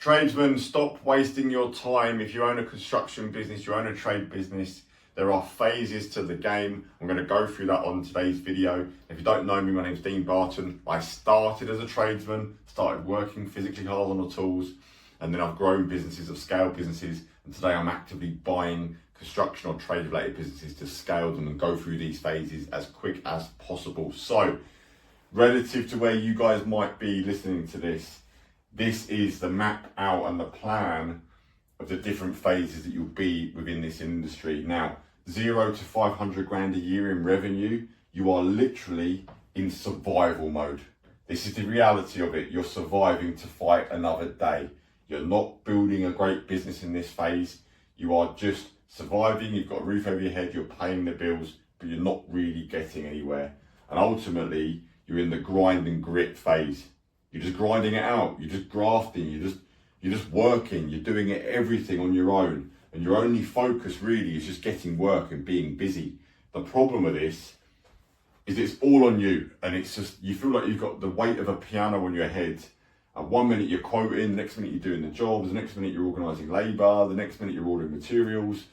Tradesmen, stop wasting your time. If you own a construction business, you own a trade business, there are phases to the game. I'm going to go through that on today's video. If you don't know me, my name's Dean Barton. I started as a tradesman, started working physically hard on the tools, and then I've grown businesses, I've scaled businesses, and today I'm actively buying construction or trade related businesses to scale them and go through these phases as quick as possible. So, relative to where you guys might be listening to this, this is the map out and the plan of the different phases that you'll be within this industry. Now, 0 to 500 grand a year in revenue, you are literally in survival mode. This is the reality of it. You're surviving to fight another day. You're not building a great business in this phase. You are just surviving. You've got a roof over your head. You're paying the bills, but you're not really getting anywhere. And ultimately, you're in the grind and grit phase. You're just grinding it out. You're just grafting. You're just working. You're doing it everything on your own. And your only focus really is just getting work and being busy. The problem with this is it's all on you. And it's just, you feel like you've got the weight of a piano on your head. And 1 minute you're quoting, the next minute you're doing the jobs, the next minute you're organising labour, the next minute you're ordering materials.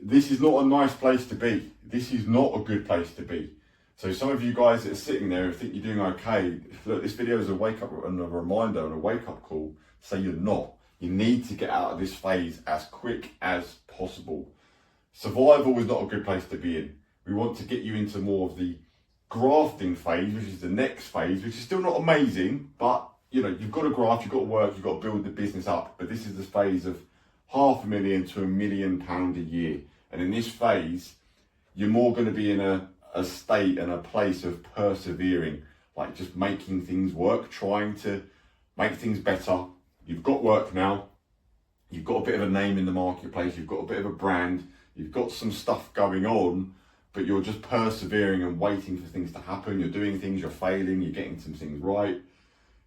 This is not a nice place to be. This is not a good place to be. So some of you guys that are sitting there and think you're doing okay, look, this video is a wake up and a reminder and a wake up call. Say you're not. You need to get out of this phase as quick as possible. Survival is not a good place to be in. We want to get you into more of the grafting phase, which is the next phase, which is still not amazing, but you know, you've got to graft, you've got to work, you've got to build the business up. But this is the phase of £500,000 to £1 million a year. And in this phase, you're more going to be in a state and a place of persevering, like just making things work, trying to make things better. You've got work now, you've got a bit of a name in the marketplace, you've got a bit of a brand, you've got some stuff going on, but you're just persevering and waiting for things to happen. You're doing things, you're failing, you're getting some things right.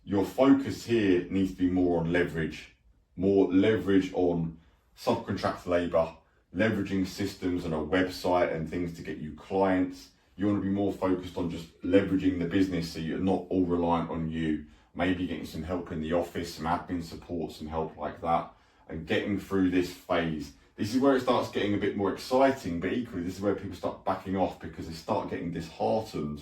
Your focus here needs to be more on leverage on subcontract labour, leveraging systems and a website and things to get you clients. You want to be more focused on just leveraging the business so you're not all reliant on you. Maybe getting some help in the office, some admin support, some help like that, and getting through this phase. This is where it starts getting a bit more exciting, but equally this is where people start backing off because they start getting disheartened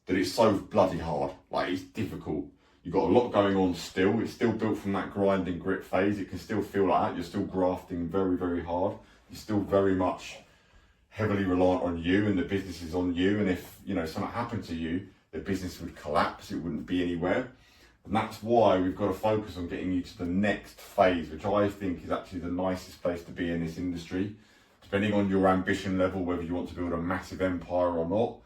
that it's so bloody hard, like it's difficult. You've got a lot going on still. It's still built from that grind and grit phase. It can still feel like that. You're still grafting very, very hard. You're still very much heavily reliant on you and the business is on you. And if, you know, something happened to you, the business would collapse. It wouldn't be anywhere. And that's why we've got to focus on getting you to the next phase, which I think is actually the nicest place to be in this industry, depending on your ambition level, whether you want to build a massive empire or not.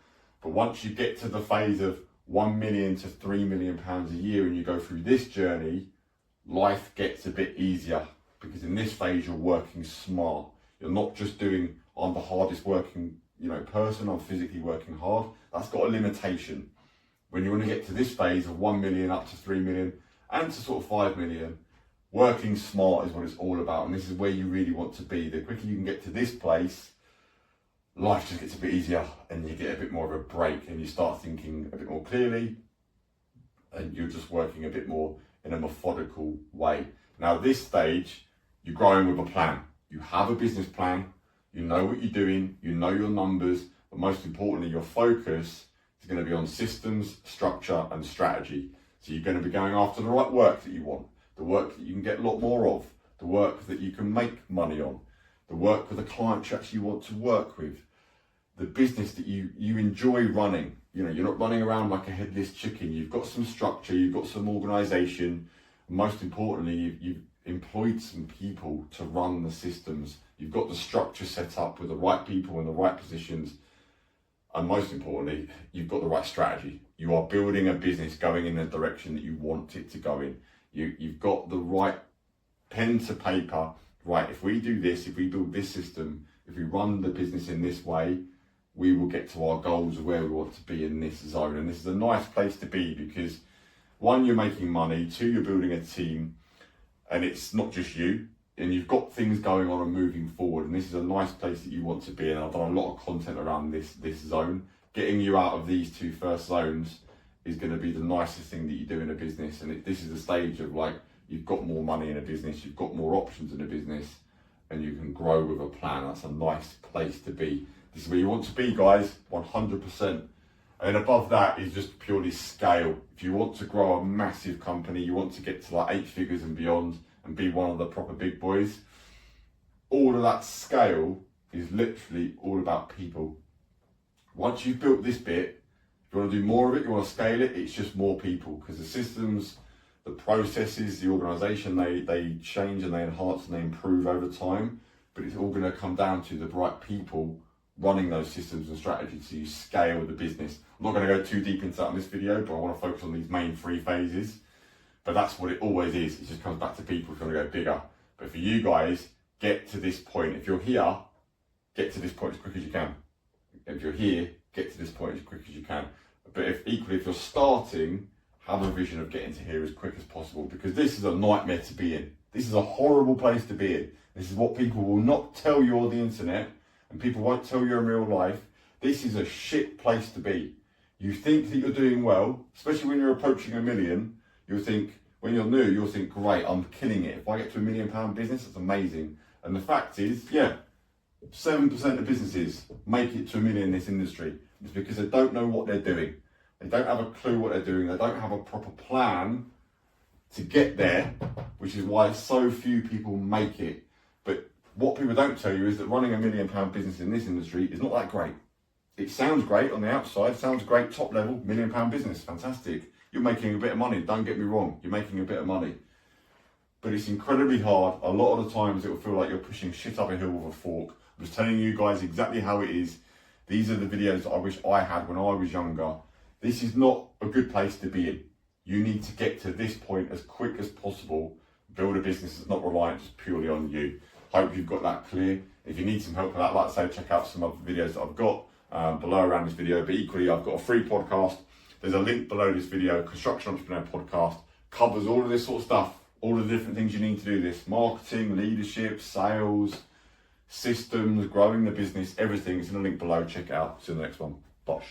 But once you get to the phase of £1 million to £3 million a year and you go through this journey, life gets a bit easier because in this phase you're working smart. You're not just doing, I'm the hardest working, person, I'm physically working hard. That's got a limitation. When you want to get to this phase of 1 million up to 3 million and to sort of 5 million, working smart is what it's all about. And this is where you really want to be. The quicker you can get to this place, life just gets a bit easier and you get a bit more of a break and you start thinking a bit more clearly and you're just working a bit more in a methodical way. Now at this stage, you're growing with a plan. You have a business plan, you know what you're doing, you know your numbers, but most importantly, your focus is going to be on systems, structure and strategy. So you're going to be going after the right work that you want, the work that you can get a lot more of, the work that you can make money on, the work with the client you actually want to work with, the business that you enjoy running. You're not running around like a headless chicken. You've got some structure, you've got some organisation. Most importantly, you've employed some people to run the systems. You've got the structure set up with the right people in the right positions. And most importantly, you've got the right strategy. You are building a business going in the direction that you want it to go in. You've got the right pen to paper. Right, if we do this, if we build this system, if we run the business in this way, we will get to our goals of where we want to be in this zone. And this is a nice place to be because 1, you're making money, 2, you're building a team and it's not just you and you've got things going on and moving forward. And this is a nice place that you want to be in. I've done a lot of content around this zone. Getting you out of these 2 first zones is going to be the nicest thing that you do in a business. And this is the stage of like, you've got more money in a business, you've got more options in a business, and you can grow with a plan. That's a nice place to be. This is where you want to be, guys, 100%. And above that is just purely scale. If you want to grow a massive company, you want to get to like 8 figures and beyond and be one of the proper big boys, all of that scale is literally all about people. Once you've built this bit, if you want to do more of it, you want to scale it, it's just more people, because the systems, the processes, the organisation, they change and they enhance and they improve over time, but it's all going to come down to the right people running those systems and strategies so you scale the business. I'm not going to go too deep into that in this video, but I want to focus on these main 3 phases. But that's what it always is. It just comes back to people if you want to go bigger. But for you guys, get to this point. If you're here, get to this point as quick as you can. If you're here, get to this point as quick as you can. But if you're starting, have a vision of getting to here as quick as possible, because this is a nightmare to be in. This is a horrible place to be in. This is what people will not tell you on the internet, and people won't tell you in real life. This is a shit place to be. You think that you're doing well, especially when you're approaching 1 million. You'll think, when you're new, you'll think, great, I'm killing it. If I get to £1 million business, that's amazing. And the fact is, 7% of businesses make it to 1 million in this industry. It's because they don't know what they're doing. They don't have a clue what they're doing. They don't have a proper plan to get there, which is why so few people make it. But what people don't tell you is that running £1 million business in this industry is not that great. It sounds great on the outside, sounds great, top level, £1 million business, fantastic. You're making a bit of money, don't get me wrong, you're making a bit of money. But it's incredibly hard. A lot of the times it will feel like you're pushing shit up a hill with a fork. I'm just telling you guys exactly how it is. These are the videos that I wish I had when I was younger. This is not a good place to be in. You need to get to this point as quick as possible. Build a business that's not reliant just purely on you. Hope you've got that clear. If you need some help with that, like I say, check out some other videos that I've got below around this video. But equally, I've got a free podcast. There's a link below this video. Construction Entrepreneur Podcast covers all of this sort of stuff, all of the different things you need to do this. Marketing, leadership, sales, systems, growing the business, everything is in a link below. Check it out. See you in the next one. Bosh.